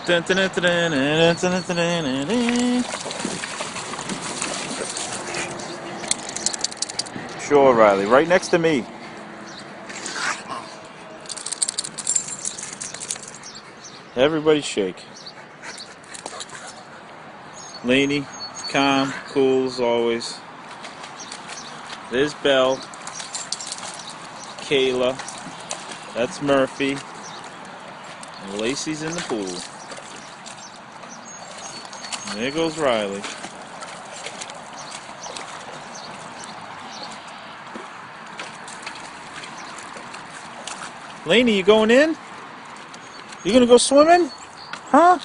Dun, dun, dun, dun, dun, dun, dun, dun, dun, dun. Sure, Riley. Right next to me. Everybody shake. Laney, calm, cool as always. There's Belle. Kayla. That's Murphy. And Lacey's in the pool. And there goes Riley. Laney, you going in? You gonna go swimming? Huh?